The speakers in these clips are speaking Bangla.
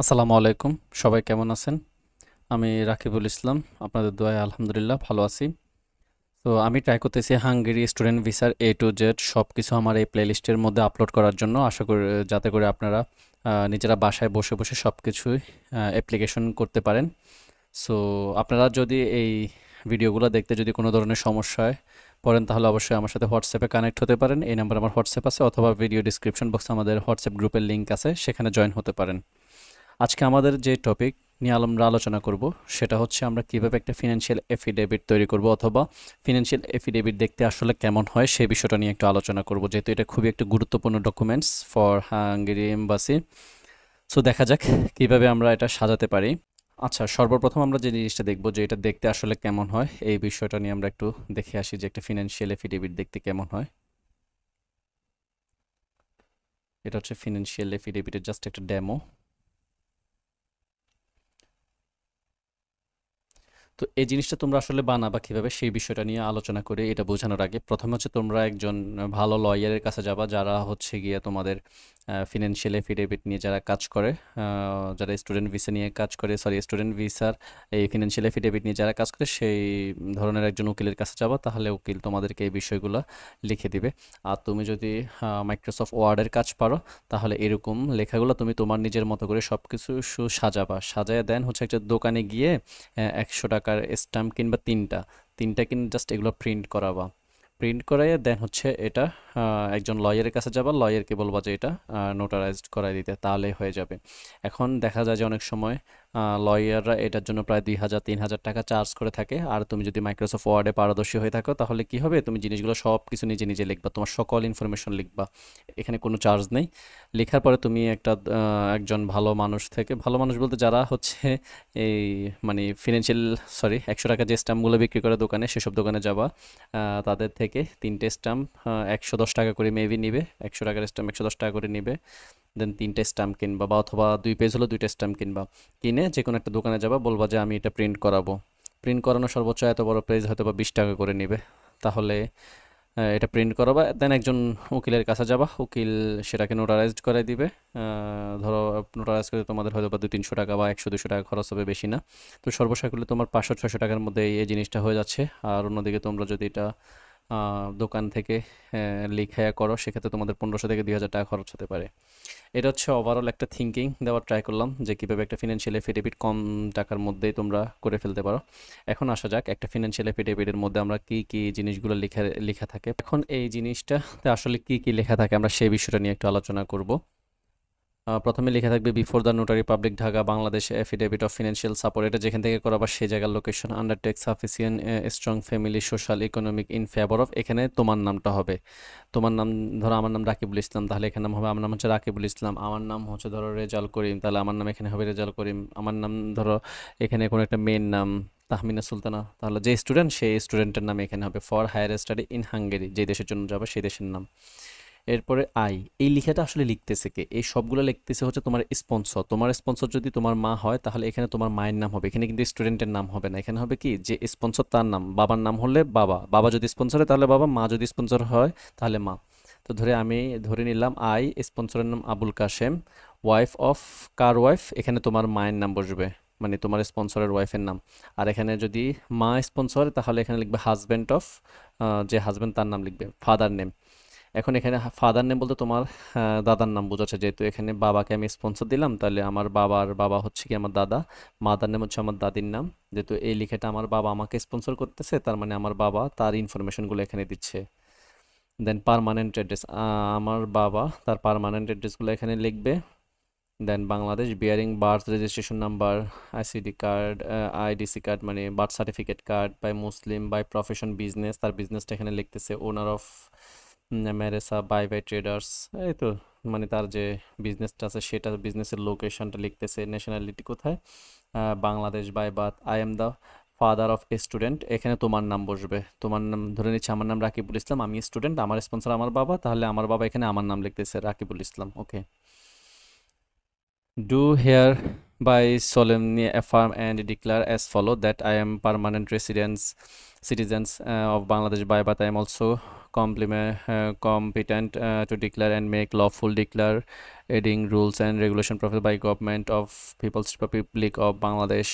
আসসালামু আলাইকুম। সবাই কেমন আছেন? আমি রাকিবুল ইসলাম। আপনাদের দোয়ায় আলহামদুলিল্লাহ ভালো আছি। তো আমি ট্রাই করতেছি হাঙ্গেরি স্টুডেন্ট ভিসার A to Z সব কিছু আমার এই প্লেলিস্টের মধ্যে আপলোড করার জন্য। আশা করি যাতে করে আপনারা নিজেরা বাসায় বসে বসে সব কিছুই অ্যাপ্লিকেশন করতে পারেন। সো আপনারা যদি এই ভিডিওগুলো দেখতে যদি কোনো ধরনের সমস্যায় পড়েন তাহলে অবশ্যই আমার সাথে হোয়াটসঅ্যাপে কানেক্ট হতে পারেন। এই নাম্বার আমার হোয়াটসঅ্যাপ আছে, অথবা ভিডিও ডিসক্রিপশন বক্সে আমাদের হোয়াটসঅ্যাপ গ্রুপের লিঙ্ক আছে, সেখানে জয়েন হতে পারেন। আজকে আমাদের যে টপিক নিয়ে আমরা আলোচনা করব সেটা হচ্ছে আমরা কিভাবে একটা ফিনান্সিয়াল এফিডেভিট তৈরি করব, অথবা ফিনান্সিয়াল এফিডেভিট দেখতে আসলে কেমন হয় সেই বিষয়টা নিয়ে একটু আলোচনা করব, যেহেতু এটা খুবই একটা গুরুত্বপূর্ণ documents for Hungary embassy. So দেখা যাক কিভাবে আমরা এটা সাজাতে পারি। আচ্ছা, সর্বপ্রথম আমরা যে জিনিসটা দেখব যে এটা দেখতে আসলে কেমন হয়, এই বিষয়টা নিয়ে আমরা একটু দেখে আসি যে একটা ফিনান্সিয়াল এফিডেভিট দেখতে কেমন হয়। এটা হচ্ছে ফিনান্সিয়াল এফিডেভিটের জাস্ট একটা ডেমো। তো এই জিনিসটা তোমরা আসলে বানাবা কিভাবে সেই বিষয়টা নিয়ে আলোচনা করে এটা বোঝানোর আগে প্রথমে হচ্ছে তোমরা একজন ভালো লয়ারের কাছে যাবা, যারা হচ্ছে গিয়ে তোমাদের ফিনান্সিয়াল এফিডেভিট নিয়ে যারা কাজ করে, যারা স্টুডেন্ট ভিসা নিয়ে কাজ করে, সরি স্টুডেন্ট ভিসার এই ফিনান্সিয়াল এফিডেভিট নিয়ে যারা কাজ করে সেই ধরনের একজন উকিলের কাছে যাবা, তাহলে উকিল তোমাদেরকে এই বিষয়গুলো লিখে দিবে। আর তুমি যদি মাইক্রোসফট ওয়ার্ডের কাজ পারো তাহলে এরকম লেখাগুলো তুমি তোমার নিজের মতো করে সব কিছু সাজাবা, সাজায় দেন হচ্ছে একটা দোকানে গিয়ে 100 টাকার স্ট্যাম্প কিনবা, তিনটা তিনটা কিনে জাস্ট এগুলো প্রিন্ট করাবা। প্রিন্ট করাইয়ে দেন হচ্ছে এটা একজন লয়ারের কাছে যাবা, লয়ারকে বলবা যে এটা নোটারাইজড করাই দিতে, তাহলে হয়ে যাবে। এখন দেখা যায় যে অনেক সময় লয়াররা এটার জন্য প্রায় 2,000-3,000 টাকা চার্জ করে থাকে। আর তুমি যদি মাইক্রোসফট ওয়ার্ডে পারদর্শী হয়ে থাকো তাহলে কি হবে, তুমি জিনিসগুলো সব কিছু নিজে নিজে লিখবা, তোমার সকল ইনফরমেশন লিখবা, এখানে কোনো চার্জ নেই। লেখার পরে তুমি একটা একজন ভালো মানুষ থেকে, ভালো মানুষ বলতে যারা হচ্ছে এই মানে ফিনান্সিয়াল, সরি 100 টাকা যে স্ট্যাম্পগুলো বিক্রি করে দোকানে, সেসব দোকানে যাবা, তাদের থেকে তিনটে স্ট্যাম্প 110 টাকা করে মেবি নিবে, 100 টাকার স্ট্যাম্প 110 টাকা করে নিবে। দেন তিনটে স্ট্যাম্প কিনবা, বা অথবা 2 পেজ হলো দুইটা স্ট্যাম্প কিনবা। কিনে যে কোনো একটা দোকানে যাবা, বলবা যে আমি এটা প্রিন্ট করাবো। প্রিন্ট করানো সর্বোচ্চ এত বড় পেজ হয়তো বা 20 টাকা করে নিবে। তাহলে এটা প্রিন্ট করাবা, দেন একজন উকিলের কাছে যাবা, উকিল সেটাকে নোটারাইজড করে দিবে। ধরো নোটারাইজ করে তোমাদের হয়তো বা 200-300 টাকা বা 100-200 টাকা খরচ হবে, বেশি না। তো সর্বশেষ তোমার 500-600 টাকার মধ্যে এই জিনিসটা হয়ে যাচ্ছে। আর অন্যদিকে তোমরা যদি এটা দোকান থেকে লিখায়া করো, সেক্ষেত্রে তোমাদের 1500 থেকে 2000 টাকা খরচ হতে পারে। এটা হচ্ছে ওভারঅল একটা থিঙ্কিং দেওয়ার ট্রাই করলাম যে কীভাবে একটা ফিনান্সিয়াল এফিডেভিট কম টাকার মধ্যেই তোমরা করে ফেলতে পারো। এখন আসা যাক একটা ফিনান্সিয়াল এফিডেভিটের মধ্যে আমরা কি কি জিনিসগুলো লেখা লেখা থাকে। এখন এই জিনিসটাতে আসলে কি কি লেখা থাকে আমরা সেই বিষয়টা নিয়ে একটু আলোচনা করব। প্রথমে লেখা থাকবে before the notary public Dhaka Bangladesh affidavit of financial support, এটা যেখান থেকে করাবা সেই জায়গার location, undertake sufficient strong family social economic in favour of, এখানে তোমার নামটা হবে। তোমার নাম, ধরো আমার নাম রাকিবুল ইসলাম, তাহলে এখানে নাম হবে, আমার নাম হচ্ছে রাকিবুল ইসলাম। আমার নাম হচ্ছে ধরো রেজাল করিম, তাহলে আমার নাম এখানে হবে রেজাল করিম। আমার নাম ধরো এখানে কোনো একটা মেয়ের নাম তাহমিনা সুলতানা, তাহলে যে স্টুডেন্ট সেই স্টুডেন্টের নাম এখানে হবে। For higher study in Hungary, যে দেশের জন্য যাবে সেই দেশের নাম। এরপরে আই, এই লেখাটা আসলে লিখতেছে কে, এই সবগুলো লিখতেছে হচ্ছে তোমার স্পন্সর। তোমার স্পন্সর যদি তোমার মা হয় তাহলে এখানে তোমার মায়ের নাম হবে, এখানে কিন্তু স্টুডেন্টের নাম হবে না। এখানে হবে কি, যে স্পন্সর তার নাম, বাবার নাম হলে বাবা, বাবা যদি স্পন্সর হয় তাহলে বাবা, মা যদি স্পন্সর হয় তাহলে মা। তো আমি ধরে নিলাম আই, স্পন্সরের নাম Abul Kashem, wife of, car wife, এখানে তোমার মায়ের নাম বসবে, মানে তোমার স্পন্সরের ওয়াইফের নাম। আর এখানে যদি মা স্পন্সর তাহলে এখানে লিখবে হাজব্যান্ড অফ, যে হাজব্যান্ড তার নাম লিখবে, ফাদার নেম। এখন এখানে ফাদার নেম বলতে তোমার দাদার নাম বোঝাচ্ছে, যেহেতু এখানে বাবাকে আমি স্পন্সর দিলাম তাহলে আমার বাবার বাবা হচ্ছে কি আমার দাদা, মাদার নেম হচ্ছে আমার দাদির নাম। যেহেতু এই লেখাটা আমার বাবা আমাকে স্পন্সর করতেছে, তার মানে আমার বাবা তার ইনফরমেশনগুলো এখানে দিচ্ছে। দেন পার্মানেন্ট অ্যাড্রেস, আমার বাবা তার পার্মানেন্ট অ্যাড্রেসগুলো এখানে লিখবে। Then Bangladesh, bearing birth registration number, ICD card, IDC card মানে birth certificate card, by Muslim, by profession business, তার বিজনেসটা এখানে লিখতেছে, ওনার অফ মেরেসা বাই বাই ট্রেডার্স, এই তো মানে তার যে বিজনেসটা আছে সেটা, বিজনেসের লোকেশনটা লিখতেছে, ন্যাশনালিটি কোথায়, Bangladesh, by birth, I am the father of a student, এখানে তোমার নাম বসবে। তোমার নাম ধরে নিচ্ছে, আমার নাম রাকিবুল ইসলাম, আমি স্টুডেন্ট, আমার স্পন্সর আমার বাবা, তাহলে আমার বাবা এখানে আমার নাম লিখতেছে রাকিবুল ইসলাম। ওকে, do hereby solemnly affirm and declare as follow that I am permanent residence citizens of Bangladesh by birth. I am also competent to declare and make lawful declaring rules and regulation provided by government of People's Republic of Bangladesh,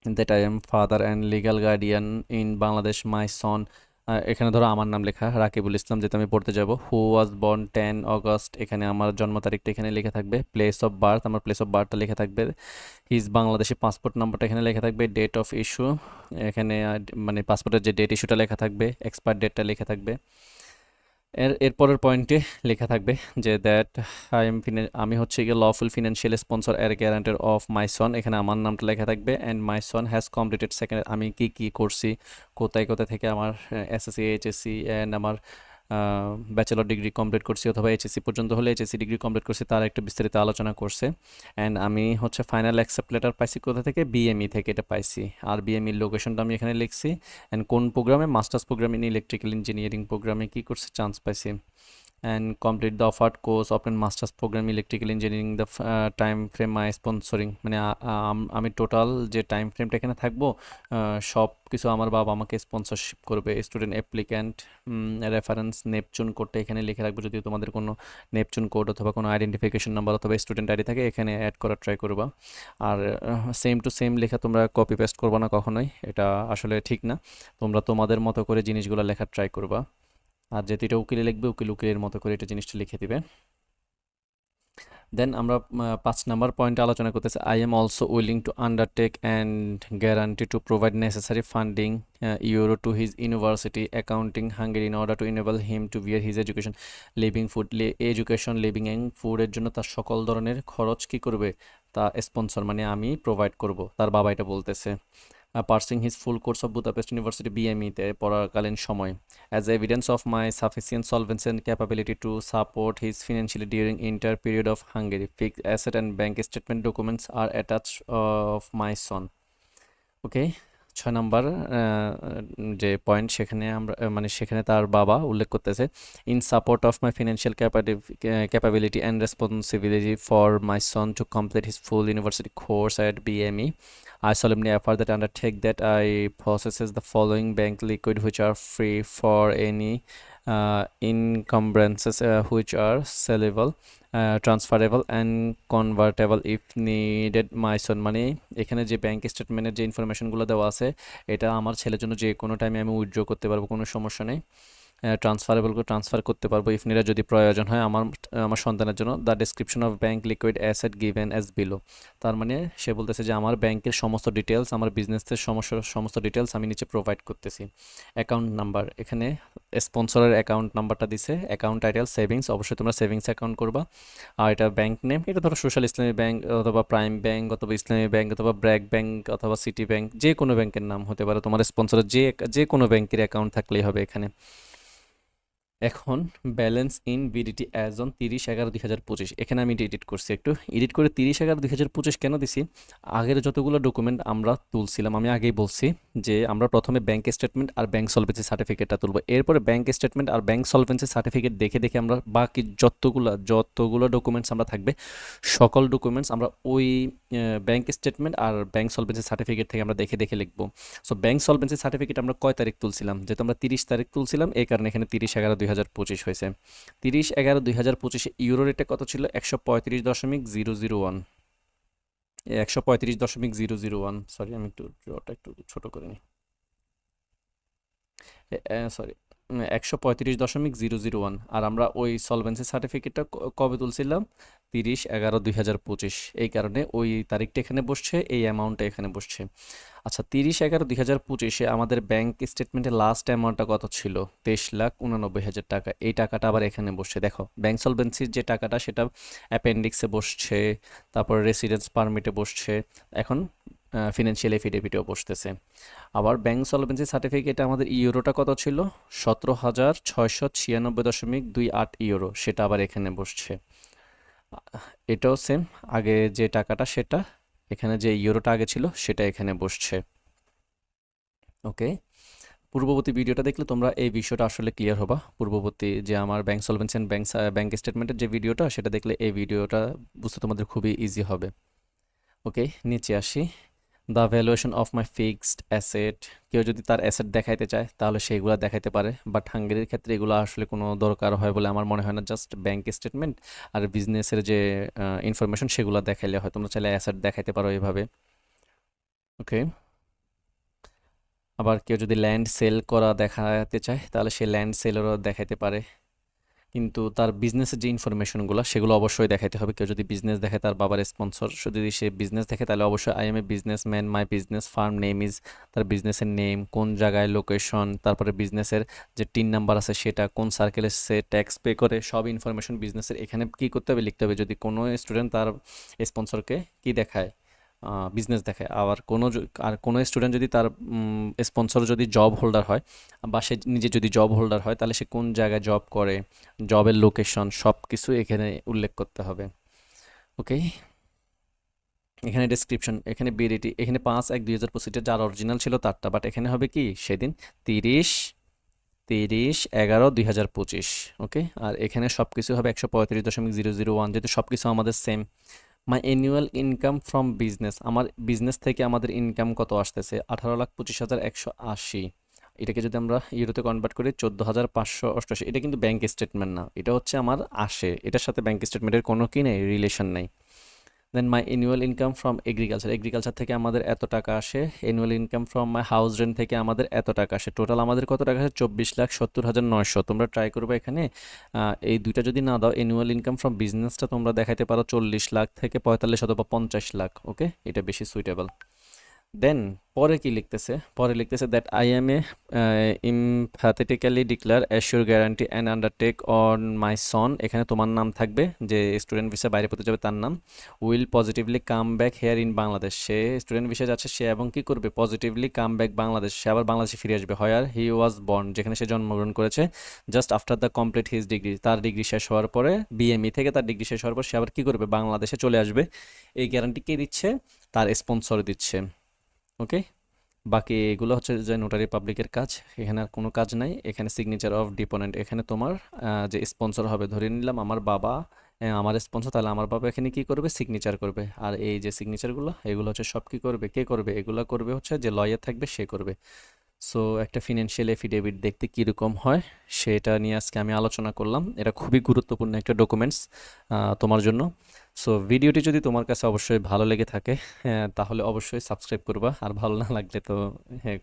that I am father and legal guardian in Bangladesh. My son, এখানে ধরো আমার নাম লেখা রাকিবুল ইসলাম, যেটা আমি পড়তে যাব। হু ওয়াজ বর্ন 10 অগস্ট, এখানে আমার জন্ম তারিখটা এখানে লেখা থাকবে। প্লেস অফ বার্থ, আমার প্লেস অফ বার্থটা লেখা থাকবে। হিজ বাংলাদেশি পাসপোর্ট নাম্বারটা এখানে লেখা থাকবে। ডেট অফ ইস্যু, এখানে মানে পাসপোর্টের যে ডেট ইস্যুটা লেখা থাকবে। এক্সপায়ার ডেটটা লেখা থাকবে। এরপরের পয়েন্টে লেখা থাকবে যে দ্যাট আমি হচ্ছে গিয়ে লফুল ফিনান্সিয়াল স্পন্সর এর গ্যারান্টার অফ মাই সন, এখানে আমার নামটা লেখা থাকবে। And my Son has completed second, আমি কি কি করছি, কোথায় কোথায় থেকে আমার এসএসসি এইচএসসি অ্যান্ড আমার ব্যাচেলর ডিগ্রি কমপ্লিট করছি, অথবা এইচএসসি পর্যন্ত হলে এইচএসসি ডিগ্রি কমপ্লিট করছি, তার একটা বিস্তারিত আলোচনা করছে। অ্যান্ড আমি হচ্ছে ফাইনাল অ্যাকসেপ্ট লেটার পাইছি কোথা থেকে, বিএমই থেকে এটা পাইছি। আর বিএমইর লোকেশনটা আমি এখানে লিখছি। অ্যান্ড কোন প্রোগ্রামে, masters programme in electrical engineering প্রোগ্রামে কি করছে, চান্স পাইছি। and complete the offered course of a master's program electrical engineering the time frame my sponsoring, মানে আমি টোটাল যে টাইম ফ্রেমটা এখানে থাকবো সব কিছু আমার বাবা আমাকে স্পন্সরশিপ করবে। স্টুডেন্ট অ্যাপ্লিক্যান্ট রেফারেন্স নেপচুন কোডটা এখানে লিখে রাখবো, যদি তোমাদের কোনো নেপচুন কোড অথবা কোনো আইডেন্টিফিকেশন নাম্বার অথবা স্টুডেন্ট আইডি থাকে এখানে অ্যাড করার ট্রাই করবা। আর সেম টু সেম লেখা তোমরা কপি পেস্ট করবা না কখনোই, এটা আসলে ঠিক না। তোমরা তোমাদের মতো করে জিনিসগুলো লেখার ট্রাই করবা। আর যেহেতু এটা উকিলে লিখবে, উকিলের মতো করে এটা জিনিসটা লিখে দিবে। দেন আমরা 5 নাম্বার পয়েন্টে আলোচনা করতেছি। I am also willing to undertake and guarantee to provide necessary funding euro to his university accounting Hungary in order to enable him to bear his education living food, education living and ফুডের জন্য তার সকল ধরনের খরচ কি করবে, তা স্পন্সর মানে আমি প্রোভাইড করব, তার বাবা এটা বলতেছে। Pursuing his full course of Budapest University বিএমইতে পড়াকালীন সময়, as evidence of my sufficient solvency and capability to support his financially during inter period of Hungary, fixed asset and bank statement documents are attach of my son. Okay, 6 number যে পয়েন্ট সেখানে আমরা মানে সেখানে তার বাবা উল্লেখ করতেছে, in support of my financial capability and responsibility for my son to complete his full university course at BME, I solemnly affirm that undertake that I possesses the following bank liquid which are free for any encumbrances which are sellable, transferable and convertible if needed my son, মানে এখানে যে ব্যাংক স্টেটমেন্টের যে ইনফরমেশনগুলো দেওয়া আছে এটা আমার ছেলের জন্য যে কোনো টাইমে আমি উইথড্র করতে পারবো, কোনো সমস্যা নেই। ট্রান্সফারেবল ট্রান্সফার করতে পারবো ইফ নিডেড, যদি প্রয়োজন হয় আমার সন্তানের জন্য। The description of bank liquid asset given as below, তার মানে সে বলতেছে যে আমার ব্যাংকের সমস্ত ডিটেলস, আমার বিজনেসের সমস্ত ডিটেলস আমি নিচে প্রোভাইড করতেছি। অ্যাকাউন্ট নাম্বার, এখানে স্পন্সরের অ্যাকাউন্ট নাম্বারটা দিছে। অ্যাকাউন্ট টাইটেল সেভিংস, অবশ্যই তোমরা সেভিংস অ্যাকাউন্ট করবা। আর এটা ব্যাংক নেম, এটা ধরো সোশ্যাল ইসলামী ব্যাংক অথবা প্রাইম ব্যাংক অথবা ইসলামী ব্যাংক অথবা ব্র্যাক ব্যাংক অথবা সিটি ব্যাংক, যে কোনো ব্যাংকের নাম হতে পারে। তোমার স্পন্সরের যে কোনো ব্যাংকের অ্যাকাউন্ট থাকলেই হবে এখানে। এখন balance in BDT as on 30/11/2025, এখানে আমি এডিট করছি, একটু এডিট করে 30/11/2025 কেন দিছি, আগের যতগুলো ডকুমেন্ট আমরা তুলছিলাম আমি আগেই বলছি যে আমরা প্রথমে ব্যাংক স্টেটমেন্ট আর ব্যাংক সলভেন্সি সার্টিফিকেটটা তুলবো, এরপরে ব্যাংক স্টেটমেন্ট আর ব্যাংক সলভেন্সি সার্টিফিকেট দেখে দেখে আমরা বাকি যতগুলো ডকুমেন্টস আমরা থাকবে সকল ডকুমেন্টস আমরা ওই ব্যাংক স্টেটমেন্ট আর ব্যাংক সলভেন্সি সার্টিফিকেট থেকে আমরা দেখে দেখে লিখবো। সো ব্যাংক সলভেন্সি সার্টিফিকেট আমরা কয় তারিখ তুলছিলাম, যেহেতু আমরা 30 তারিখ তুলছিলাম, এই কারণে এখানে 30/11/2025 হয়েছে। 30/11/2025 ইউরো রেটে কত ছিল, 135.001, 135.001, সরি আমি একটু ছোট করে নিই, সরি 135.001। আর আমরা ওই সলভেন্সি সার্টিফিকেটটা কবে তুলছিলাম, 30/11/2025, এই কারণে ওই তারিখটা এখানে বসছে, এই অ্যামাউন্টটা এখানে বসছে। আচ্ছা, 30/11/2025 আমাদের ব্যাংক স্টেটমেন্টে লাস্ট অ্যামাউন্টটা কত ছিল, 23,89,000 টাকা, এই টাকাটা আবার এখানে বসছে। দেখো ব্যাংক সলভেন্সির যে টাকাটা সেটা অ্যাপেন্ডিক্সে বসছে, তারপর রেসিডেন্স পারমিটে বসছে, এখন ফিনান্সিয়াল এফিডেভিটেও বসতেছে। আবার ব্যাংক সলভেন্সি সার্টিফিকেটে আমাদের ইউরোটা কত ছিল, 17,696.28 ইউরো, সেটা আবার এখানে বসছে। এটাও সেম, আগে যে টাকাটা সেটা এখানে, যে ইউরোটা আগে ছিল সেটা এখানে বসছে। ওকে, পূর্ববর্তী ভিডিওটা দেখলে তোমরা এই বিষয়টা আসলে ক্লিয়ার হবা। পূর্ববর্তী যে আমার ব্যাংক সলভেন্সি অ্যান্ড ব্যাংক স্টেটমেন্টের যে ভিডিওটা, সেটা দেখলে এই ভিডিওটা বুঝতে তোমাদের খুবই ইজি হবে। ওকে, নিচে আসি। The valuation of my fixed asset, কেউ যদি তার অ্যাসেট দেখাইতে চায় তাহলে সেইগুলো দেখাইতে পারে, বাট হাঙ্গেরির ক্ষেত্রে এগুলো আসলে কোনো দরকার হয় বলে আমার মনে হয় না। জাস্ট ব্যাংক স্টেটমেন্ট আর বিজনেসের যে ইনফরমেশন সেগুলো দেখাইলে হয়। তোমরা চাইলে অ্যাসেট দেখাইতে পারো এইভাবে। ওকে, আবার কেউ যদি ল্যান্ড সেল করা দেখাতে চায় তাহলে সে ল্যান্ড সেলেরও দেখাইতে পারে, কিন্তু তার বিজনেসের যে ইনফরমেশনগুলো সেগুলো অবশ্যই দেখাইতে হবে। কেউ যদি বিজনেস দেখে, তার বাবার স্পন্সর যদি সে বিজনেস দেখে, তাহলে অবশ্যই I am a businessman, my business farm name is, তার বিজনেসের নেম, কোন জায়গায় লোকেশন, তারপরে বিজনেসের যে টিন নাম্বার আছে সেটা, কোন সার্কেলে সে ট্যাক্স পে করে, সব ইনফরমেশন বিজনেসের এখানে কী করতে হবে, লিখতে হবে। যদি কোনো স্টুডেন্ট তার স্পন্সরকে কী দেখায়, বিজনেস দেখায়, আবার আর কোনো স্টুডেন্ট যদি তার স্পন্সর যদি জব হোল্ডার হয় বা সে নিজে যদি জব হোল্ডার হয়, তাহলে সে কোন জায়গায় জব করে, জবের লোকেশন সব কিছু এখানে উল্লেখ করতে হবে। ওকে, এখানে ডেসক্রিপশন, এখানে বিএডিটি, এখানে 5/1/2025 যার অরিজিনাল ছিল তারটা, বাট এখানে হবে কি সেদিন 30/11/2025। ওকে, আর এখানে সব কিছু হবে 135.001, যেহেতু সব কিছু আমাদের same. My annual income from business, আমার বিজনেস থেকে আমাদের ইনকাম কত আসতেছে, 18,25,180। এটাকে যদি আমরা ইউরোতে কনভার্ট করি 14,588। এটা কিন্তু ব্যাংক স্টেটমেন্ট না, এটা হচ্ছে আমার আসে, এটার সাথে ব্যাংক স্টেটমেন্টের কোনো কি নেই, রিলেশন নেই। Then my annual income from agriculture, agriculture থেকে আমাদের এত টাকা আসে। Annual income from my house rent থেকে আমাদের এত টাকা আসে। টোটাল আমাদের কত টাকা আসে, 24,70,900। তোমরা ট্রাই করবে এখানে এই দুইটা যদি না দাও, অ্যানুয়াল ইনকাম ফ্রম বিজনেসটা তোমরা দেখাইতে পারো 40 লাখ থেকে 45 অথবা 50 লাখ। ওকে, এটা বেশি সুইটেবল। দেন পরে কি লিখতেছে, পরে লিখতেছে that I am a emphatically declare assure guarantee and undertake on my son, এখানে তোমার নাম থাকবে, যে স্টুডেন্ট ভিসা বাইরে পড়তে যাবে তার নাম। Will positively come back here in Bangladesh, সে স্টুডেন্ট ভিসা যাচ্ছে সে, এবং কি করবে, পজিটিভলি কাম ব্যাক বাংলাদেশ, সে আবার বাংলাদেশে ফিরে আসবে। হোয়ার হি ওয়াজ বর্ন, যেখানে সে জন্মগ্রহণ করেছে। Just after the complete his degree, তার ডিগ্রি শেষ হওয়ার পরে, বিএমই থেকে তার ডিগ্রি শেষ হওয়ার পর সে আবার কি করবে, বাংলাদেশে চলে আসবে। এই গ্যারান্টি কে দিচ্ছে, তার স্পন্সর দিচ্ছে। ওকে, বাকি এগুলো হচ্ছে যে নোটারি পাবলিকের কাজ, এখানে আর কোনো কাজ নাই। এখানে সিগনেচার অফ ডিপোনেন্ট, এখানে তোমার যে স্পন্সর হবে, ধরে নিলাম আমার বাবা আমার স্পন্সর, তাহলে আমার বাবা এখানে কি করবে, সিগনেচার করবে। আর এই যে সিগনেচারগুলো এগুলো হচ্ছে সব কি করবে, কে করবে, এগুলো করবে হচ্ছে যে লয়ার থাকবে সে করবে। সো একটা ফিনান্সিয়াল এফিডেভিট দেখতে কীরকম হয় সেটা নিয়ে আজকে আমি আলোচনা করলাম। এটা খুবই গুরুত্বপূর্ণ একটা ডকুমেন্টস তোমার জন্য। সো ভিডিওটি যদি তোমার কাছে অবশ্যই ভালো লেগে থাকে, তাহলে অবশ্যই সাবস্ক্রাইব করবা, আর ভালো না লাগলে তো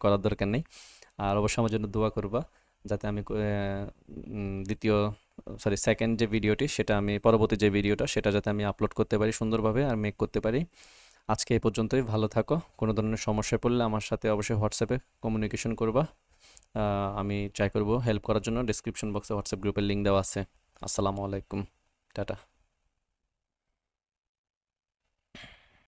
করার দরকার নেই। আর অবশ্যই আমার জন্য দোয়া করবা, যাতে আমি দ্বিতীয়, সরি সেকেন্ড যে ভিডিওটি, সেটা আমি পরবর্তী যে ভিডিওটা সেটা যাতে আমি আপলোড করতে পারি সুন্দরভাবে আর মেক করতে পারি। আজকে এই পর্যন্তই, ভালো থাকো। কোনো ধরনের সমস্যায় পড়লে আমার সাথে অবশ্যই হোয়াটসঅ্যাপে কমিউনিকেশন করবা। আমি ট্রাই করব হেল্প করার জন্য। ডিসক্রিপশন বক্সে হোয়াটসঅ্যাপ গ্রুপের লিঙ্ক দেওয়া আছে। আসসালামু আলাইকুম, টাটা।